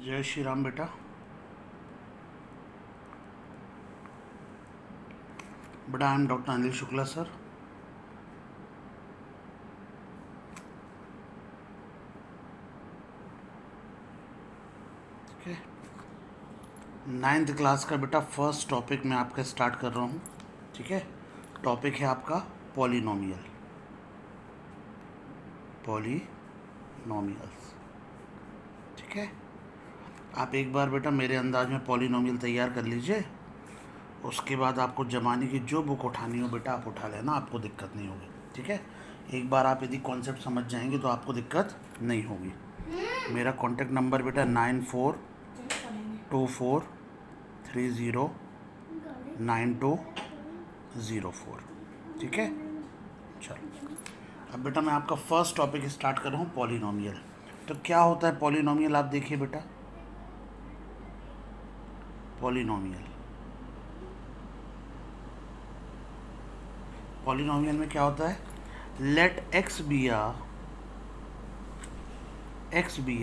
जय श्री राम बेटा। बेटा I am doctor Anil Shukla sir. ठीक है, 9th क्लास का बेटा फर्स्ट टॉपिक मैं आपका स्टार्ट कर रहा हूँ। ठीक है, टॉपिक है आपका पॉलिनोमियल, पॉलिनोमियल्स। ठीक है, आप एक बार बेटा मेरे अंदाज में पॉलिनोमियल तैयार कर लीजिए, उसके बाद आपको जमाने की जो बुक उठानी हो बेटा आप उठा लेना, आपको दिक्कत नहीं होगी। ठीक है, एक बार आप यदि कॉन्सेप्ट समझ जाएंगे तो आपको दिक्कत नहीं होगी। मेरा कॉन्टेक्ट नंबर बेटा 9424309204। ठीक है, चलो अब बेटा मैं आपका फर्स्ट टॉपिक स्टार्ट कर रहा हूँ, पॉलिनोमियल। तो क्या होता है पॉलिनोमियल, आप देखिए बेटा। पॉलिनोमियल में क्या होता है, let x be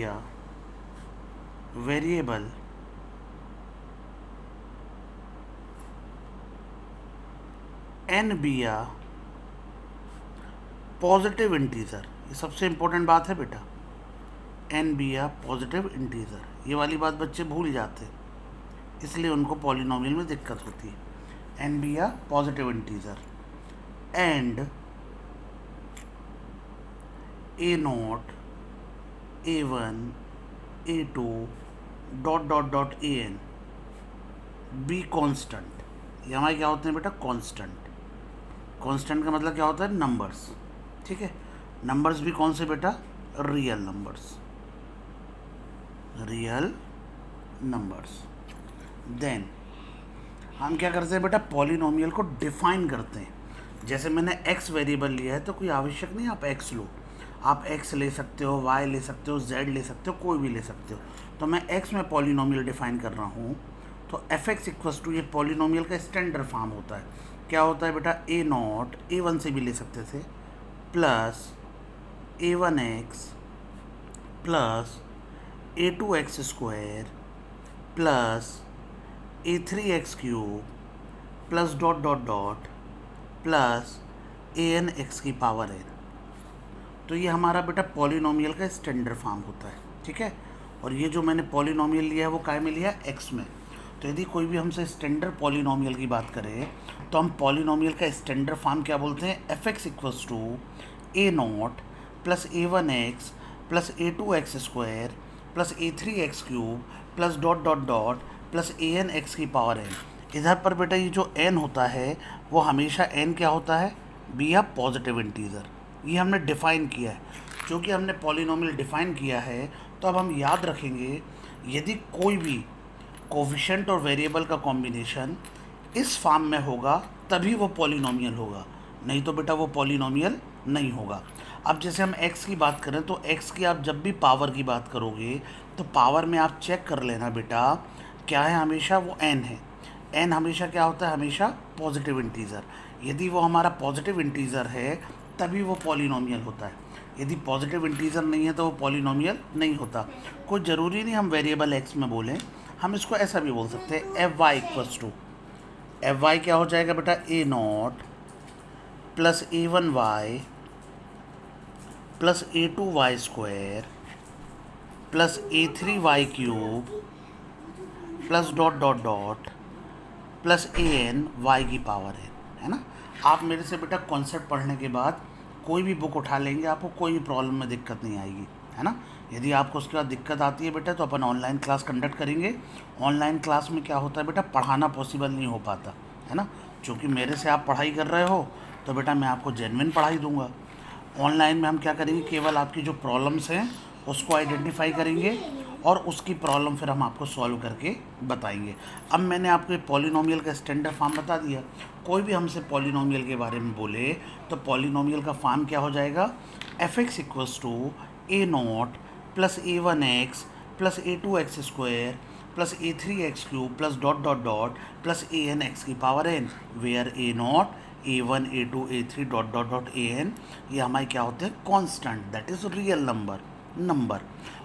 a variable n be a positive integer. ये सबसे इंपॉर्टेंट बात है बेटा, n be a positive integer. ये वाली बात बच्चे भूल जाते हैं, इसलिए उनको पॉलिनोमियल में दिक्कत होती है। n be a positive integer and a0 a1 a2 .an be constant. ये हमारे क्या होते हैं बेटा, कांस्टेंट। कांस्टेंट का मतलब क्या होता है, नंबर्स। ठीक है, नंबर्स भी कौन से बेटा, real numbers, real numbers. Then हम क्या करते हैं बेटा, पॉलिनोमियल को डिफाइन करते हैं। जैसे मैंने x वेरिएबल लिया है तो कोई आवश्यक नहीं आप x लो, आप x ले सकते हो, y ले सकते हो, z ले सकते हो, कोई भी ले सकते हो। तो मैं x में पॉलिनोमियल डिफाइन कर रहा हूँ, तो f(x) इक्वल्स टू, ये पॉलिनोमियल का स्टैंडर्ड फॉर्म होता है। क्या होता है बेटा, a0 a1 से भी ले सकते थे, plus a1x plus a2x² plus a3x³ plus dot plus an(x)n। तो ये हमारा बेटा पॉलिनोमियल का स्टैंडर्ड फॉर्म होता है। ठीक है, और ये जो मैंने पॉलिनोमियल लिया है वो काय में लिया है, x में। तो यदि कोई भी हमसे स्टैंडर्ड पॉलिनोमियल की बात करे तो हम पॉलिनोमियल का स्टैंडर्ड फॉर्म क्या बोलते हैं, f(x) equals to a0 plus a1x plus a2x² plus a3x³ plus dot plus an(x)n। इधर पर बेटा ये जो n होता है वो हमेशा n क्या होता है, बी आ पॉजिटिव इंटीजर। ये हमने डिफ़ाइन किया है। क्योंकि हमने पॉलिनोमियल डिफ़ाइन किया है तो अब हम याद रखेंगे, यदि कोई भी कोफिशिएंट और वेरिएबल का कॉम्बिनेशन इस फॉर्म में होगा तभी वो पॉलिनोमियल होगा, नहीं तो बेटा वो पॉलिनोमियल नहीं होगा। अब जैसे हम x की बात करें तो x की आप जब भी पावर की बात करोगे तो पावर में आप चेक कर लेना बेटा, क्या है, हमेशा वो n है। n हमेशा क्या होता है, हमेशा पॉजिटिव इंटीजर। यदि वो हमारा पॉजिटिव इंटीजर है तभी वो पॉलिनोमियल होता है, यदि पॉजिटिव इंटीजर नहीं है तो वो पॉलिनोमियल नहीं होता। कोई ज़रूरी नहीं हम वेरिएबल x में बोलें, हम इसको ऐसा भी बोल सकते हैं, fy इक्वल्स टू, fy क्या हो जाएगा बेटा, a0 plus a1y plus a2y² plus a3y³ plus dot plus an(y)n है ना। आप मेरे से बेटा कॉन्सेप्ट पढ़ने के बाद कोई भी बुक उठा लेंगे, आपको कोई भी प्रॉब्लम में दिक्कत नहीं आएगी, है ना। यदि आपको उसके बाद दिक्कत आती है बेटा तो अपन ऑनलाइन क्लास कंडक्ट करेंगे। ऑनलाइन क्लास में क्या होता है बेटा, पढ़ाना पॉसिबल नहीं हो पाता, है ना। क्योंकि मेरे से आप पढ़ाई कर रहे हो तो बेटा मैं आपको जेन्युइन पढ़ाई दूंगा। ऑनलाइन में हम क्या करेंगे, केवल आपकी जो प्रॉब्लम्स हैं उसको आइडेंटिफाई करेंगे और उसकी प्रॉब्लम फिर हम आपको सॉल्व करके बताएंगे। अब मैंने आपको ये पॉलिनोमियल का स्टैंडर्ड फॉर्म बता दिया। कोई भी हमसे पॉलिनोमियल के बारे में बोले तो पॉलिनोमियल का फॉर्म क्या हो जाएगा, f(x) equals to a0 plus a1x plus a2x² plus a3x³ plus dot plus an(x)n, where a0 a1 a2 a3 dot an ये हमारे क्या होते हैं, constant, that is real number. Number,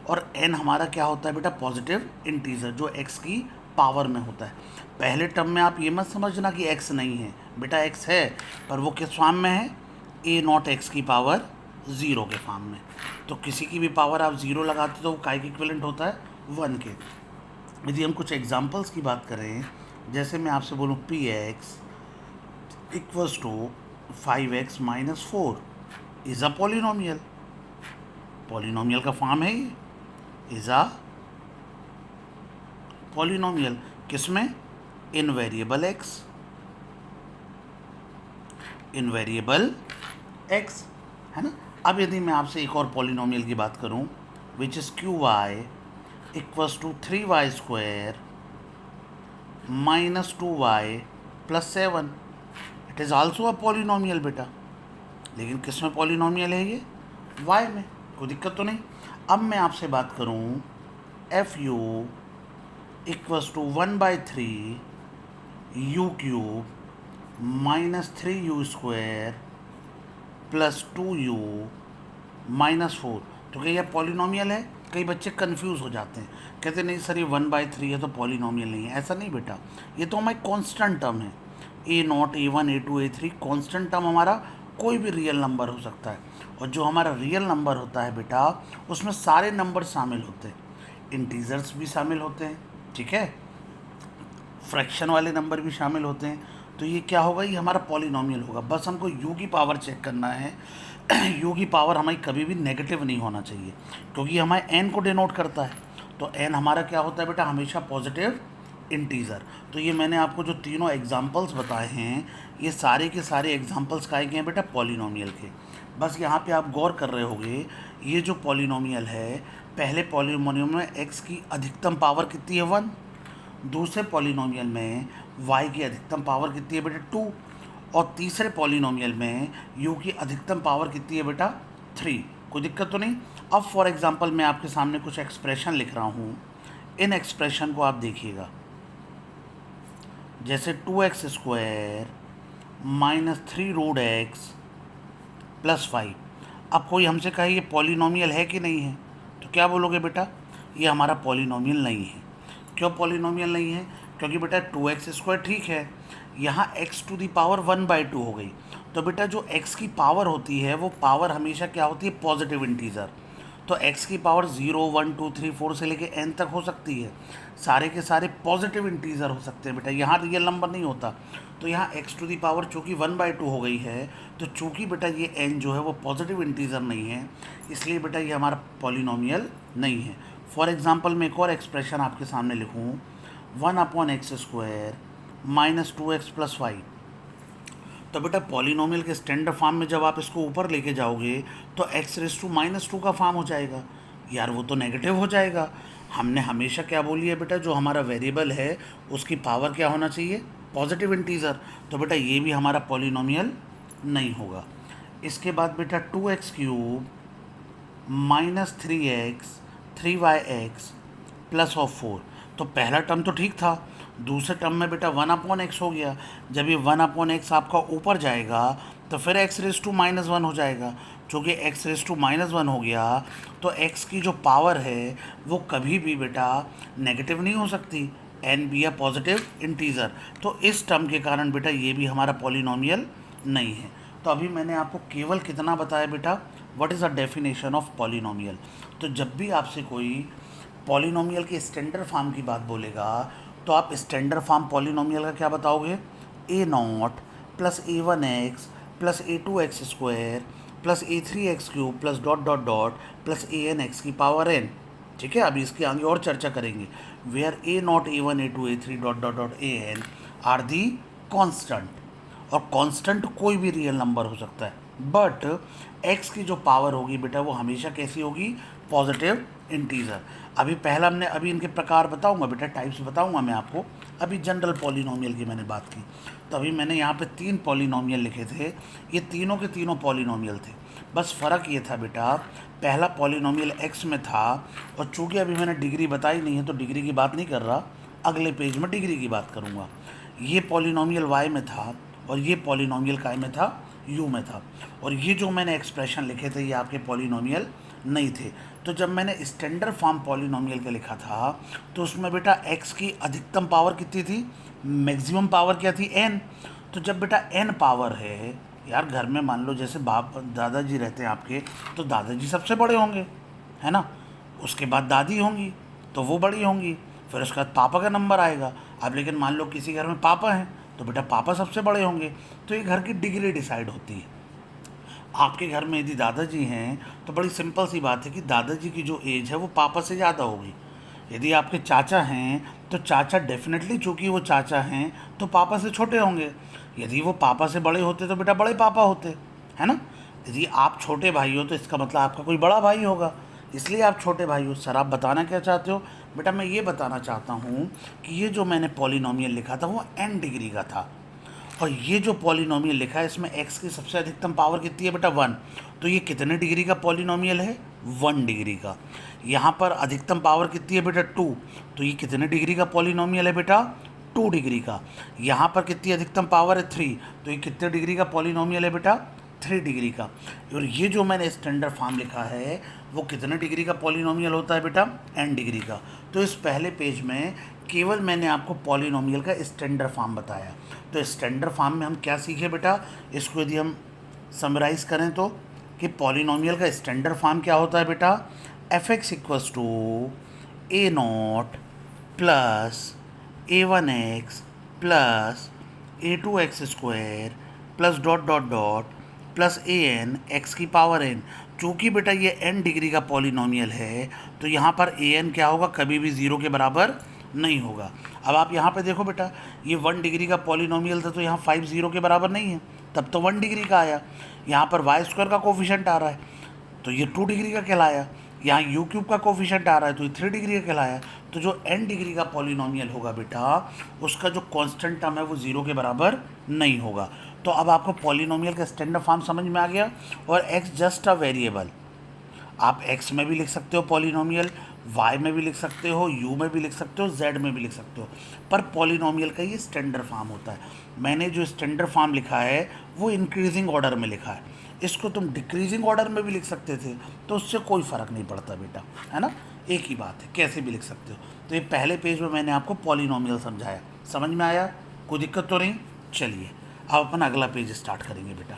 और n हमारा क्या होता है बेटा, पॉजिटिव इंटीजर जो x की पावर में होता है। पहले टर्म में आप ये मत समझना कि x नहीं है बेटा, x है, पर वो किस फॉर्म में है, a नॉट x की पावर 0 के फॉर्म में। तो किसी की भी पावर आप 0 लगाते तो वो काय के इक्विवेलेंट होता है 1 के। यदि हम कुछ एग्जांपल्स की बात करें, जैसे मैं आपसे बोलूँ px equals to 5x minus 4 is a polynomial, polynomial का फॉर्म है ये, इज़ अ पॉलिनोमियल, किसमें, in variable x, in variable x, है ना। अब यदि मैं आपसे एक और पॉलिनोमियल की बात करूं, which is qy equals to 3y square minus 2y plus 7, it is also a polynomial बेटा, लेकिन किस में पॉलिनोमियल है ये, y में, कोई दिक्कत तो नहीं। अब मैं आपसे बात करूं f u equals to 1/3 u cube minus 3u square plus 2u minus 4, तो क्या यह पॉलिनोमियल है। कई बच्चे कंफ्यूज हो जाते हैं, कहते नहीं सर ये 1/3 है तो पॉलिनोमियल नहीं है। ऐसा नहीं बेटा, ये तो हमारी कांस्टेंट टर्म है, a0 a1 a2 a3 constant term हमारा कोई भी रियल नंबर हो सकता है, और जो हमारा रियल नंबर होता है बेटा उसमें सारे नंबर शामिल होते हैं, इंटीजर्स भी शामिल होते हैं, ठीक है, फ्रैक्शन वाले नंबर भी शामिल होते हैं। तो ये क्या होगा, ये हमारा पॉलिनोमियल होगा। बस हमको u की पावर चेक करना है u की पावर हमारी कभी भी नेगेटिव नहीं होना चाहिए, क्योंकि ये हमारे n को डिनोट करता है। तो n हमारा क्या होता है बेटा, हमेशा पॉजिटिव इंटीजर। तो ये मैंने आपको जो तीनों एग्जांपल्स बताए हैं, ये सारे के सारे एग्जांपल्स काहे के हैं बेटा, पॉलिनोमियल के। बस यहाँ पे आप गौर कर रहे होंगे, ये जो पॉलिनोमियल है, पहले पॉलिनोमियल में x की अधिकतम पावर कितनी है 1, दूसरे पॉलिनोमियल में y की अधिकतम पावर कितनी है बेटा 2, और तीसरे पॉलिनोमियल में u की अधिकतम पावर कितनी है बेटा 3। कोई दिक्कत तो नहीं। अब फॉर एग्जांपल मैं आपके सामने कुछ एक्सप्रेशन लिख रहा हूँ, इन एक्सप्रेशन को आप देखिएगा, जैसे 2x square minus 3√x plus 5। अब कोई हमसे कहे ये पॉलिनोमियल है कि नहीं है, तो क्या बोलोगे बेटा, ये हमारा पॉलिनोमियल नहीं है। क्यों पॉलिनोमियल नहीं है, क्योंकि बेटा 2x स्क्वायर ठीक है, यहाँ x टू दी पावर 1/2 हो गई, तो बेटा जो x की पावर होती है वो पावर हमेशा क्या होती है, पॉजिटिव इंटीजर। तो x की पावर 0 1 2 3 4 से लेके n तक हो सकती है, सारे के सारे पॉजिटिव इंटीजर हो सकते हैं बेटा, यहाँ रियल नंबर नहीं होता। तो यहाँ x टू दी पावर चूँकि 1/2 हो गई है, तो चूँकि बेटा ये n जो है वो पॉजिटिव इंटीजर नहीं है, इसलिए बेटा ये हमारा पॉलिनोमियल नहीं है। फॉर एग्जांपल मैं एक और एक्सप्रेशन आपके सामने लिखूँ, 1/x square minus 2x plus 5। तो बेटा पॉलिनोमियल के स्टैंडर्ड फॉर्म में जब आप इसको ऊपर लेके जाओगे तो x⁻² का फॉर्म हो जाएगा, यार वो तो नेगेटिव हो जाएगा। हमने हमेशा क्या बोली है बेटा, जो हमारा वेरिएबल है उसकी पावर क्या होना चाहिए, पॉजिटिव इंटीजर। तो बेटा ये भी हमारा पॉलिनोमियल नहीं होगा। इसके बाद बेटा 2x³ minus 3x 3yx plus of 4। तो पहला टर्म तो ठीक था, दूसरे टर्म में बेटा 1/x हो गया। जब ये 1/x आपका ऊपर जाएगा तो फिर x⁻1 हो जाएगा। चूँकि x⁻1 हो गया तो x की जो पावर है वो कभी भी बेटा नेगेटिव नहीं हो सकती, n भी है पॉजिटिव इंटीजर। तो इस टर्म के कारण बेटा ये भी हमारा पॉलिनोमियल नहीं है। तो अभी मैंने आपको केवल कितना बताया बेटा, what is the definition of polynomial. तो जब भी आपसे कोई पॉलिनोमियल के स्टैंडर्ड फॉर्म की बात बोलेगा तो आप स्टैंडर्ड फॉर्म पॉलिनोमियल का क्या बताओगे, a0 plus a1x plus a2x square plus a3x³ plus dot dot dot plus an(x की पावर n। ठीक है, अभी इसके आगे और चर्चा करेंगे। Where a0 a1 a2 a3 dot dot dot an are the constant, और कांस्टेंट कोई भी रियल नंबर हो सकता है, बट x की जो पावर होगी बेटा वो हमेशा कैसी होगी, पॉजिटिव इंटीजर। अभी पहला हमने अभी इनके प्रकार बताऊंगा बेटा, टाइप्स बताऊंगा मैं आपको। अभी जनरल पॉलिनोमियल की मैंने बात की, तो अभी मैंने यहाँ पे 3 पॉलिनोमियल लिखे थे, ये तीनों के तीनों पॉलिनोमियल थे। बस फ़र्क ये था बेटा, पहला पॉलिनोमियल x में था, और चूँकि अभी मैंने डिग्री बताई नहीं है तो डिग्री की बात नहीं कर रहा, अगले पेज में डिग्री की बात करूँगा। ये पॉलिनोमियल y में था और ये पॉलिनोमियल काय में था, u में था, और ये जो मैंने एक्सप्रेशन लिखे थे ये आपके पॉलिनोमियल नहीं थे। तो जब मैंने स्टैंडर्ड फॉर्म पॉलिनोमियल का लिखा था तो उसमें बेटा एक्स की अधिकतम पावर कितनी थी, मैक्सिमम पावर क्या थी, एन। तो जब बेटा एन पावर है, यार घर में मान लो जैसे बाप दादाजी रहते हैं आपके, तो दादाजी सबसे बड़े होंगे, है ना। उसके बाद दादी होंगी तो वो बड़ी होंगी, फिर उसके बाद पापा का नंबर आएगा। अब लेकिन मान लो किसी घर में पापा हैं तो बेटा पापा सबसे बड़े होंगे। तो ये घर की डिग्री डिसाइड होती है। आपके घर में यदि दादाजी हैं तो बड़ी सिंपल सी बात है कि दादाजी की जो एज है वो पापा से ज़्यादा होगी। यदि आपके चाचा हैं तो चाचा डेफिनेटली, चूंकि वो चाचा हैं तो पापा से छोटे होंगे। यदि वो पापा से बड़े होते तो बेटा बड़े पापा होते, है ना। यदि आप छोटे भाई हो तो इसका मतलब आपका कोई बड़ा भाई होगा, इसलिए आप छोटे भाई हो। सर आप बताना क्या चाहते हो? बेटा मैं ये बताना चाहता हूँ कि ये जो मैंने पॉलिनोमियल लिखा था वो एन डिग्री का था, और ये जो पॉलिनोमियल लिखा है इसमें एक्स की सबसे अधिकतम पावर कितनी है बेटा, वन। तो ये कितने डिग्री का पॉलिनोमियल है, वन डिग्री का। यहाँ पर अधिकतम पावर कितनी है बेटा, टू। तो ये कितने डिग्री का पॉलिनोमियल है बेटा, टू डिग्री का। यहाँ पर कितनी अधिकतम पावर है, थ्री। तो ये कितने डिग्री का पॉलिनोमियल है बेटा, थ्री डिग्री का। और ये जो मैंने स्टैंडर्ड फॉर्म लिखा है वो कितने डिग्री का पॉलिनोमियल होता है बेटा, एन डिग्री का। तो इस पहले पेज में केवल मैंने आपको पॉलिनोमियल का स्टैंडर्ड फॉर्म बताया। तो स्टैंडर्ड फॉर्म में हम क्या सीखे बेटा, इसको यदि हम समराइज़ करें तो कि पॉलिनोमियल का स्टैंडर्ड फॉर्म क्या होता है बेटा, f x equals to a not plus a one x plus a two x square plus dot dot dot plus a n x की पावर एन। चूँकि बेटा ये एन डिग्री का पॉलिनोमियल है तो यहाँ पर ए एन क्या होगा, कभी भी ज़ीरो के बराबर नहीं होगा। अब आप यहाँ पे देखो बेटा, ये वन डिग्री का पॉलिनोमियल था तो यहाँ फाइव ज़ीरो के बराबर नहीं है, तब तो वन डिग्री का आया। यहाँ पर वाई स्क्वायर का कोफिशिएंट आ रहा है तो ये टू डिग्री का कहलाया। यहाँ यू क्यूब का कोफिशिएंट आ रहा है तो ये थ्री डिग्री का कहलाया। तो जो एन डिग्री का पॉलिनोमियल होगा बेटा, उसका जो कांस्टेंट टर्म है वो ज़ीरो के बराबर नहीं होगा। तो अब आपको पॉलिनोमियल का स्टैंडर्ड फॉर्म समझ में आ गया। और एक्स जस्ट अ वेरिएबल, आप एक्स में भी लिख सकते हो पॉलिनोमियल, वाई में भी लिख सकते हो, यू में भी लिख सकते हो, जेड में भी लिख सकते हो, पर पॉलिनोमियल का ये स्टैंडर्ड फॉर्म होता है। मैंने जो स्टैंडर्ड फॉर्म लिखा है वो इंक्रीजिंग ऑर्डर में लिखा है, इसको तुम डिक्रीजिंग ऑर्डर में भी लिख सकते थे तो उससे कोई फ़र्क नहीं पड़ता बेटा, है ना। एक ही बात है, कैसे भी लिख सकते हो। तो ये पहले पेज में मैंने आपको पॉलिनोमियल समझाया, समझ में आया, कोई दिक्कत तो नहीं। चलिए अब अपन अगला पेज स्टार्ट करेंगे बेटा।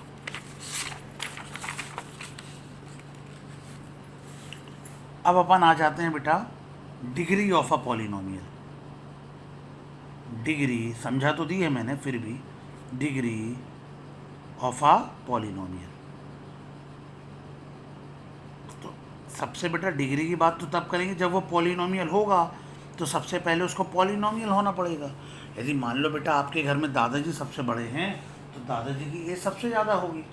अब अपन आ जाते हैं बेटा degree of a polynomial. Degree समझा तो दी है मैंने, फिर भी डिग्री ऑफ अ पॉलिनोमियल। तो सबसे बेटा डिग्री की बात तो तब करेंगे जब वो पॉलिनोमियल होगा, तो सबसे पहले उसको पॉलिनोमियल होना पड़ेगा। यदि मान लो बेटा आपके घर में दादाजी सबसे बड़े हैं तो दादाजी की एज सबसे ज़्यादा होगी,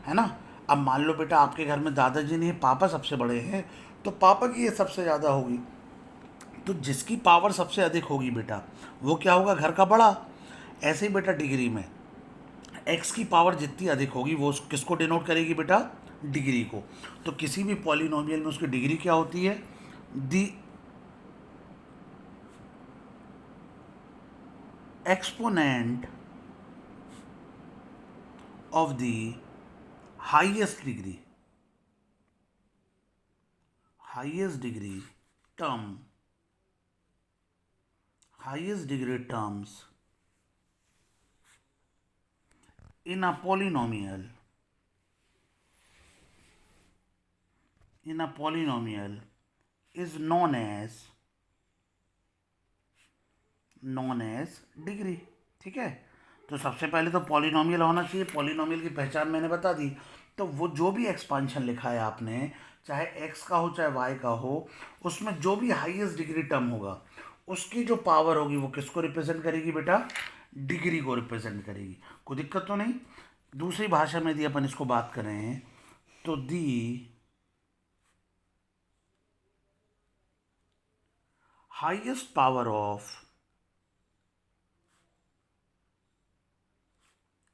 है ना। अब मान लो बेटा आपके घर में दादाजी नहीं, पापा सबसे बड़े हैं तो पापा की एज सबसे ज़्यादा होगी। तो जिसकी पावर सबसे अधिक होगी बेटा वो क्या होगा, घर का बड़ा। ऐसे ही बेटा डिग्री में एक्स की पावर जितनी अधिक होगी वो किसको डिनोट करेगी बेटा, डिग्री को। तो किसी भी पॉलिनोमियल में उसकी डिग्री क्या होती है, the exponent of the highest degree, highest degree term, highest degree terms in a polynomial, is known as degree. ठीक है। तो सबसे पहले तो पॉलिनोमियल होना चाहिए, पॉलिनोमियल की पहचान मैंने बता दी। तो वो जो भी एक्सपांशन लिखा है आपने, चाहे एक्स का हो चाहे वाई का हो, उसमें जो भी हाईएस्ट डिग्री टर्म होगा उसकी जो पावर होगी वो किसको रिप्रेजेंट करेगी बेटा, डिग्री को रिप्रेजेंट करेगी। कोई दिक्कत तो नहीं। दूसरी भाषा में यदि अपन इसको बात करें तो the highest power of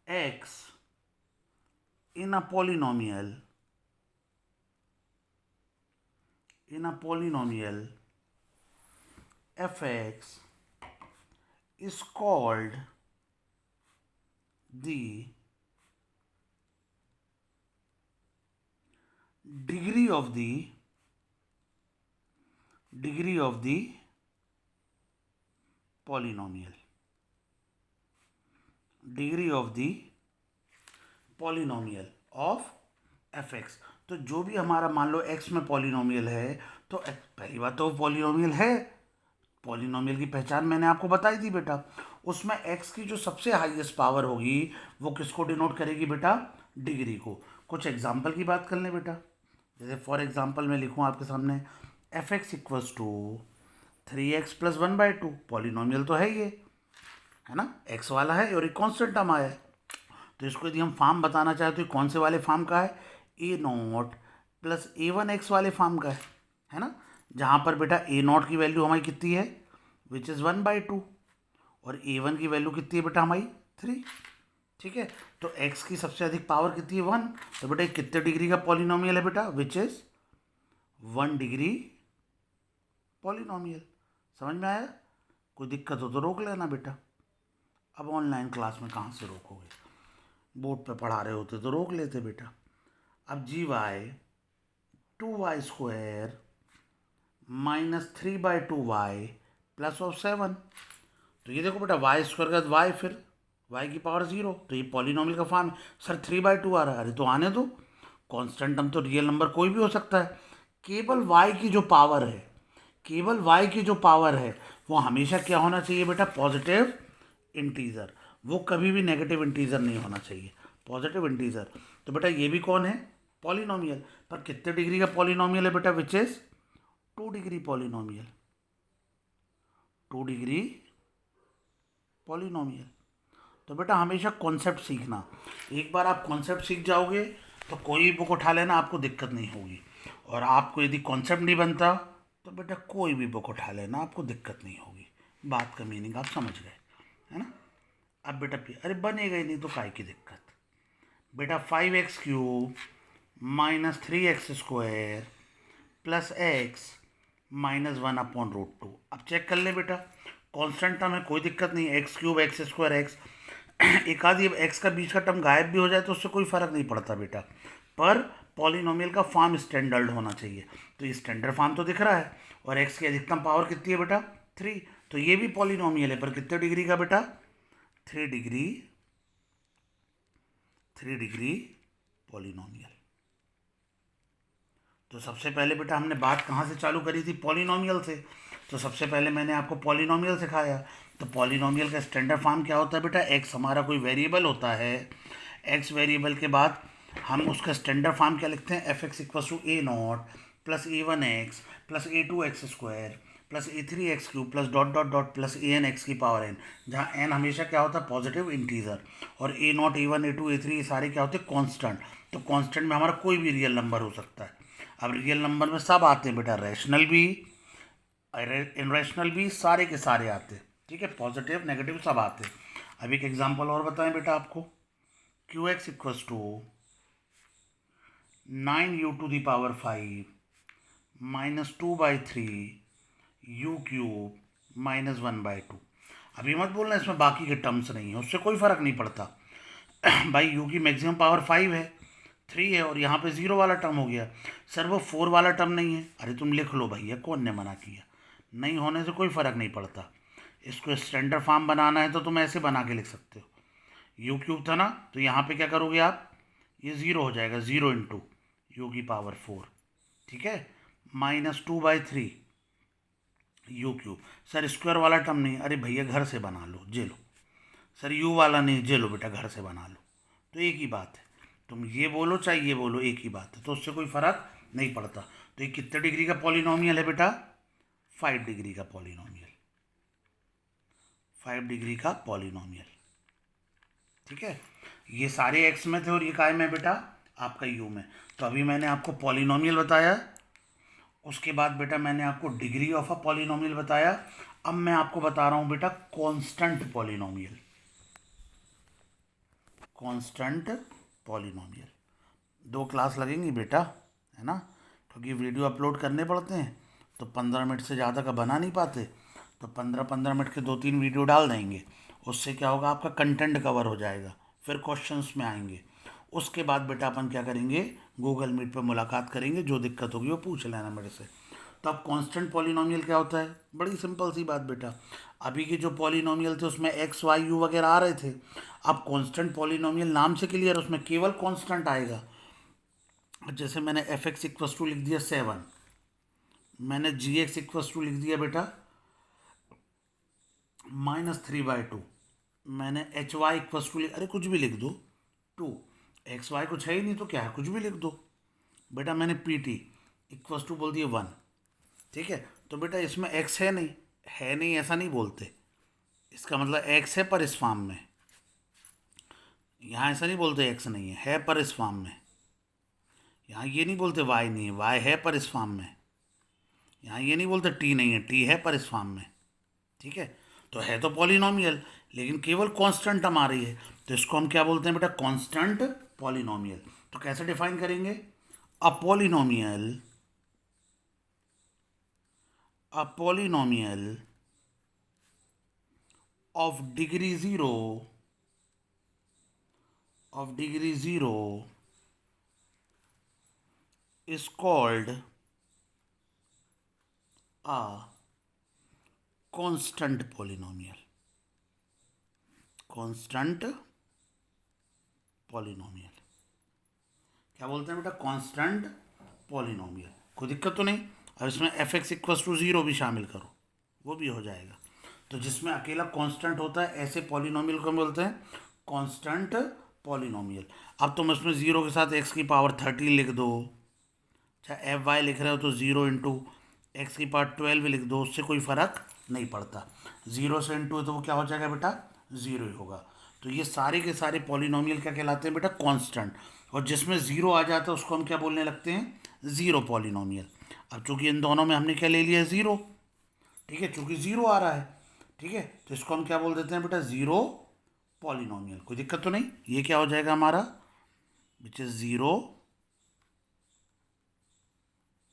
x in a polynomial fx is called the degree of the degree of the polynomial, degree of the polynomial of F x. तो जो भी हमारा मान लो एक्स में पॉलिनोमियल है, तो पहली बात तो पॉलिनोमियल है, पॉलिनोमियल की पहचान मैंने आपको बताई थी बेटा। उसमें एक्स की जो सबसे हाईएस्ट पावर होगी वो किसको डिनोट करेगी बेटा? डिग्री को। कुछ एग्जाम्पल की बात कर लें बेटा, जैसे फॉर एग्जाम्पल मैं लिखूँ आपके सामने f x equals to 3x plus 1/2, polynomial तो है ये, है ना, एक्स वाला है और एक कॉन्स्टेंट टर्म आया है। तो इसको यदि हम फॉर्म बताना चाहें तो कौन से वाले फॉर्म का है? a0 प्लस a1x वाले फॉर्म का है ना, जहाँ पर बेटा a0 की वैल्यू हमारी कितनी है, विच इज़ 1/2, और a1 की वैल्यू कितनी है बेटा हमारी 3। ठीक है, तो x की सबसे अधिक पावर कितनी है 1, तो बेटा कितने डिग्री का पॉलिनोमियल है बेटा? Which is 1 degree polynomial. समझ में आया? कोई दिक्कत हो तो रोक लेना बेटा। अब ऑनलाइन क्लास में कहाँ से रोकोगे, बोर्ड पे पढ़ा रहे होते तो रोक लेते बेटा। अब GY 2y² minus 3/2y plus of 7, तो ये देखो बेटा y² का y, फिर y की पावर 0, तो ये पॉलिनोमियल का फॉर्म है। सर 3/2 आ रहा है, अरे तो आने दो, कांस्टेंट टर्म तो रियल नंबर कोई भी हो सकता है। केवल y की जो पावर है, केवल y की जो पावर है वो हमेशा क्या होना चाहिए बेटा? पॉजिटिव इंटीजर, वो कभी भी नेगेटिव इंटीजर नहीं होना चाहिए, पॉजिटिव इंटीजर। तो बेटा ये भी कौन है? पॉलिनोमियल। पर कितने डिग्री का पॉलिनोमियल है बेटा? Which is 2 degree polynomial, 2 degree polynomial. तो बेटा हमेशा कॉन्सेप्ट सीखना, एक बार आप कॉन्सेप्ट सीख जाओगे तो कोई बुक उठा लेना, आपको दिक्कत नहीं होगी। और आपको यदि कॉन्सेप्ट नहीं बनता तो बेटा कोई भी बुक उठा लेना, आपको दिक्कत नहीं होगी। बात का मीनिंग आप समझ गए, है ना। अब बेटा अरे बनेगा ही नहीं तो काय की दिक्कत बेटा? 5x³ minus 3x² plus x minus 1/√2। अब चेक कर ले बेटा, कांस्टेंट टर्म है, कोई दिक्कत नहीं, x³ x² x, एक आधी x का बीच का टर्म गायब भी हो जाए तो उससे कोई फ़र्क नहीं पड़ता बेटा, पर पॉलिनोमियल का फॉर्म स्टैंडर्ड होना चाहिए। तो ये स्टैंडर्ड फॉर्म तो दिख रहा है, और x की अधिकतम पावर कितनी है बेटा? 3, तो ये भी पॉलिनोमियल है, पर कितने डिग्री का बेटा? 3 डिग्री पॉलिनोमियल। तो सबसे पहले बेटा हमने बात कहाँ से चालू करी थी? पॉलिनोमियल से। तो सबसे पहले मैंने आपको पॉलिनोमियल सिखाया। तो पॉलिनोमियल का स्टैंडर्ड फॉर्म क्या होता है बेटा? एक्स हमारा कोई वेरिएबल होता है, एक्स वेरिएबल के बाद हम उसका स्टैंडर्ड फॉर्म क्या लिखते हैं? F x equal to a0 plus a1x plus a2x² plus a3x³ plus dot dot dot plus an(x) की पावर n, जहाँ n हमेशा क्या होता है? पॉजिटिव इंटीजर, और a0 a1 a2 a3 ये सारे क्या होते हैं? कॉन्स्टेंट। तो कॉन्स्टेंट में हमारा कोई भी रियल नंबर हो सकता है। अब रियल नंबर में सब आते हैं बेटा, रैशनल भी, इनरेशनल भी, सारे के सारे आते हैं। ठीक है, पॉजिटिव नेगेटिव सब आते हैं। अब एक एग्जांपल और बताएं बेटा आपको, QX equals to 9u⁵ minus 2/3 u³ minus 1/2। अभी मत बोलना इसमें बाकी के टर्म्स नहीं है, उससे कोई फ़र्क नहीं पड़ता भाई u की मैक्सिमम पावर 5 है, 3 है, और यहाँ पे 0 वाला टर्म हो गया। सर वो 4 वाला टर्म नहीं है, अरे तुम लिख लो भैया, कौन ने मना किया? नहीं होने से कोई फ़र्क नहीं पड़ता। इसको स्टैंडर्ड फॉर्म बनाना है तो तुम ऐसे बना के लिख सकते हो। u³ था ना, तो यहाँ पे क्या करोगे आप? ये 0 हो जाएगा, 0 इंटू u की पावर 4, ठीक है, माइनस 2/3 u³। सर स्क्वायर वाला टर्म नहीं, अरे भैया घर से बना लो, जे लो। सर u वाला नहीं, जे लो बेटा, घर से बना लो। तो एक ही बात है, तुम ये बोलो चाहे ये बोलो, एक ही बात है, तो उससे कोई फ़र्क नहीं पड़ता। तो ये कितने डिग्री का पॉलिनोमियल है बेटा? 5 डिग्री का पॉलिनोमियल, 5 डिग्री का पॉलिनोमियल। ठीक है, ये सारे एक्स में थे और ये काय में बेटा? आपका यू में। तो अभी मैंने आपको पॉलिनोमियल बताया, उसके बाद बेटा मैंने आपको डिग्री ऑफ अ पॉलिनोमियल बताया। अब मैं आपको बता रहा हूँ बेटा constant polynomial, constant polynomial. 2 class लगेंगी बेटा, है ना, क्योंकि वीडियो अपलोड करने पड़ते हैं, तो 15 मिनट से ज़्यादा का बना नहीं पाते, तो 15-15 मिनट के 2-3 वीडियो डाल देंगे। उससे क्या होगा? आपका कंटेंट कवर हो जाएगा, फिर क्वेश्चंस में आएंगे। उसके बाद बेटा अपन क्या करेंगे? गूगल मीट पर मुलाकात करेंगे, जो दिक्कत होगी वो पूछ लेना मेरे से। तो अब कांस्टेंट पॉलिनोमियल क्या होता है? बड़ी सिंपल सी बात बेटा, अभी के जो पॉलिनोमियल थे उसमें एक्स वाई यू वगैरह आ रहे थे। अब कांस्टेंट पॉलिनोमियल नाम से क्लियर, उसमें केवल कांस्टेंट आएगा। जैसे मैंने एफ एक्स इक्वस टू लिख दिया 7, मैंने जी एक्स इक्वस टू लिख दिया बेटा -3/2, मैंने एच वाई इक्वस टू अरे कुछ भी लिख दो 2, एक्स वाई कुछ है ही नहीं तो क्या है, कुछ भी लिख दो बेटा। मैंने पी टी इक्वस टू बोल दिया 1, ठीक है। तो बेटा इसमें एक्स है नहीं, है नहीं ऐसा नहीं बोलते, इसका मतलब एक्स है पर इस फॉर्म में। यहाँ ऐसा नहीं बोलते एक्स नहीं है पर इस फॉर्म में। यहाँ ये नहीं बोलते वाई नहीं है, वाई है पर इस फॉर्म में। यहाँ ये नहीं बोलते टी नहीं है, टी है पर इस फॉर्म में, ठीक है। तो है तो पॉलिनोमियल, लेकिन केवल कांस्टेंट टर्म आ रही है, तो इसको हम क्या बोलते हैं बेटा? Constant polynomial. तो कैसे डिफाइन करेंगे? A polynomial of degree 0 is called a constant polynomial. क्या बोलते हैं बेटा? Constant polynomial. कोई दिक्कत तो नहीं? अब इसमें एफ एक्स इक्वस टू 0 भी शामिल करो, वो भी हो जाएगा। तो जिसमें अकेला कांस्टेंट होता है ऐसे पॉलिनोमियल को हम बोलते हैं कांस्टेंट पॉलिनोमियल। अब तुम इसमें 0 के साथ x की पावर 13 लिख दो, अच्छा एफ वाई लिख रहे हो तो 0 इंटू एक्स की पावर 12 लिख दो, उससे कोई फ़र्क नहीं पड़ता। 0 से इंटू है तो वो क्या हो जाएगा बेटा? 0 ही होगा। तो ये सारे के सारे पॉलिनोमियल क्या कहलाते हैं बेटा? कांस्टेंट। और जिसमें 0 आ जाता है उसको हम क्या बोलने लगते हैं? Zero polynomial. अब चूंकि इन दोनों में हमने क्या ले लिया? 0, ठीक है, चूंकि 0 आ रहा है, ठीक है, तो इसको हम क्या बोल देते हैं बेटा? Zero polynomial. कोई दिक्कत तो नहीं? ये क्या हो जाएगा हमारा? Which is zero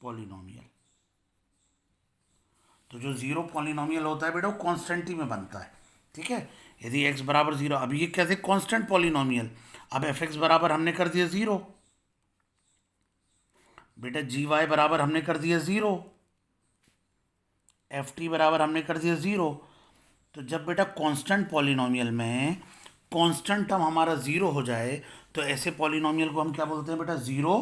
polynomial. तो जो ज़ीरो पॉलिनोमियल होता है बेटा वो कॉन्स्टेंटी में बनता है, ठीक है। यदि x बराबर 0, अब ये कैसे कांस्टेंट पॉलिनोमियल? अब एफ एक्स बराबर हमने कर दिया 0 बेटा, जी वाई बराबर हमने कर दिया 0, एफ टी बराबर हमने कर दिया 0। तो जब बेटा कांस्टेंट पॉलिनोमियल में कांस्टेंट टर्म हमारा 0 हो जाए तो ऐसे पॉलिनोमियल को हम क्या बोलते हैं बेटा? Zero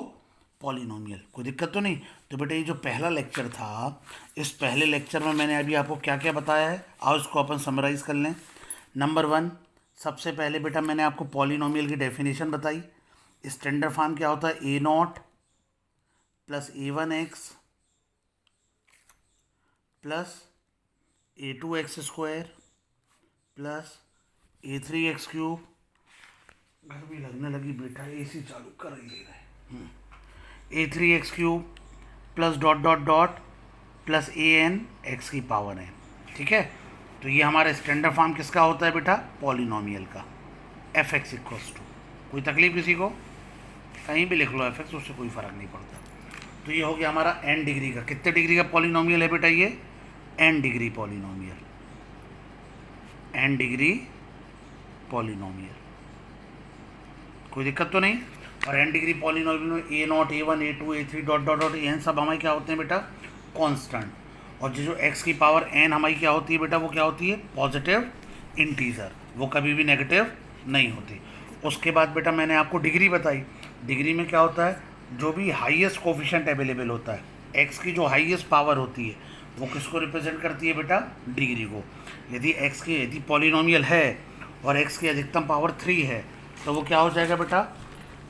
polynomial. कोई दिक्कत तो नहीं? तो बेटा ये जो पहला लेक्चर था, इस पहले लेक्चर में मैंने अभी आपको क्या क्या बताया है, आओ इसको अपन समराइज़ कर लें। नंबर 1, सबसे पहले बेटा मैंने आपको पॉलिनोमियल की डेफिनेशन बताई। स्टैंडर्ड फॉर्म क्या होता है? a0 plus a1x plus a2x² plus a3x³ गर्मी लगने लगी बेटा, एसी चालू कर ही ले रहे। a3x³ plus dot dot dot plus an x की पावर n, ठीक है। तो ये हमारा स्टैंडर्ड फॉर्म किसका होता है बेटा? पॉलिनोमियल का। एफ एक्स इक्वल्स टू, कोई तकलीफ किसी को? कहीं भी लिख लो एफ एक्स, उससे कोई फ़र्क नहीं पड़ता। तो ये हो गया हमारा n डिग्री का। कितने डिग्री का पॉलिनोमियल है बेटा? ये n degree polynomial, n degree polynomial. कोई दिक्कत तो नहीं? और n डिग्री पॉलिनोमियल में a0 a1 a2 a3 dot dot dot n सब हमारे क्या होते हैं बेटा? कांस्टेंट। और जो x की पावर n हमारी क्या होती है बेटा? वो क्या होती है? पॉजिटिव इंटीजर, वो कभी भी नेगेटिव नहीं होती। उसके बाद बेटा मैंने आपको डिग्री बताई। डिग्री में क्या होता है? जो भी हाईएस्ट कोफिशिएंट अवेलेबल होता है, x की जो हाईएस्ट पावर होती है वो किसको रिप्रेजेंट करती है बेटा? डिग्री को। यदि पॉलिनोमियल है और x की अधिकतम पावर 3 है तो वो क्या हो जाएगा बेटा?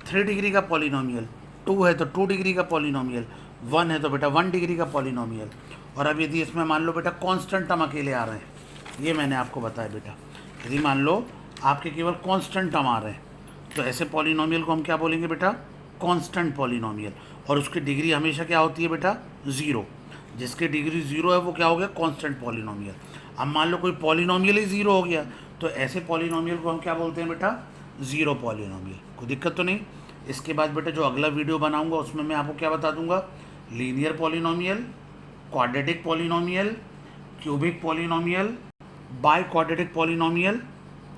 3 डिग्री का पॉलिनोमियल। 2 है तो 2 डिग्री का पॉलिनोमियल। 1 है तो बेटा 1 डिग्री का पॉलिनोमियल। और अब यदि इसमें मान लो बेटा कांस्टेंट टर्म अकेले आ रहे हैं, ये मैंने आपको बताया बेटा, यदि मान लो आपके केवल कांस्टेंट टर्म आ रहे हैं तो ऐसे पॉलिनोमियल को हम क्या बोलेंगे बेटा? Constant polynomial. और उसकी डिग्री हमेशा क्या होती है बेटा? 0। जिसकी डिग्री 0 है वो क्या हो गया? Constant polynomial. अब मान लो कोई पॉलिनोमियल ही 0 हो गया तो ऐसे पॉलिनोमियल को हम क्या बोलते हैं बेटा? Zero polynomial. कोई दिक्कत तो नहीं? इसके बाद बेटा जो अगला वीडियो बनाऊंगा उसमें मैं आपको क्या बता दूंगा? Linear polynomial, quadratic polynomial, cubic polynomial, by quadratic polynomial,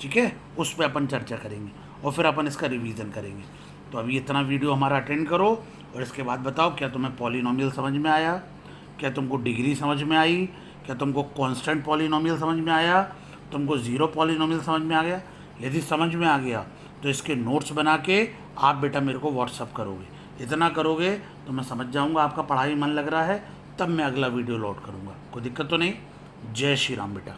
ठीक है, उस पर अपन चर्चा करेंगे और फिर अपन इसका रिवीजन करेंगे। तो अभी इतना वीडियो हमारा अटेंड करो और इसके बाद बताओ क्या तुम्हें पॉलिनोमियल समझ में आया, क्या तुमको डिग्री समझ में आई, क्या तुमको कांस्टेंट पॉलिनोमियल समझ में आया, तुमको ज़ीरो पॉलिनोमियल समझ में आ गया। यदि समझ में आ गया तो इसके नोट्स बना के आप बेटा मेरे को व्हाट्सअप करोगे। इतना करोगे तो मैं समझ जाऊंगा आपका पढ़ाई मन लग रहा है, तब मैं अगला वीडियो लोड करूंगा। कोई दिक्कत तो नहीं। जय श्री राम बेटा।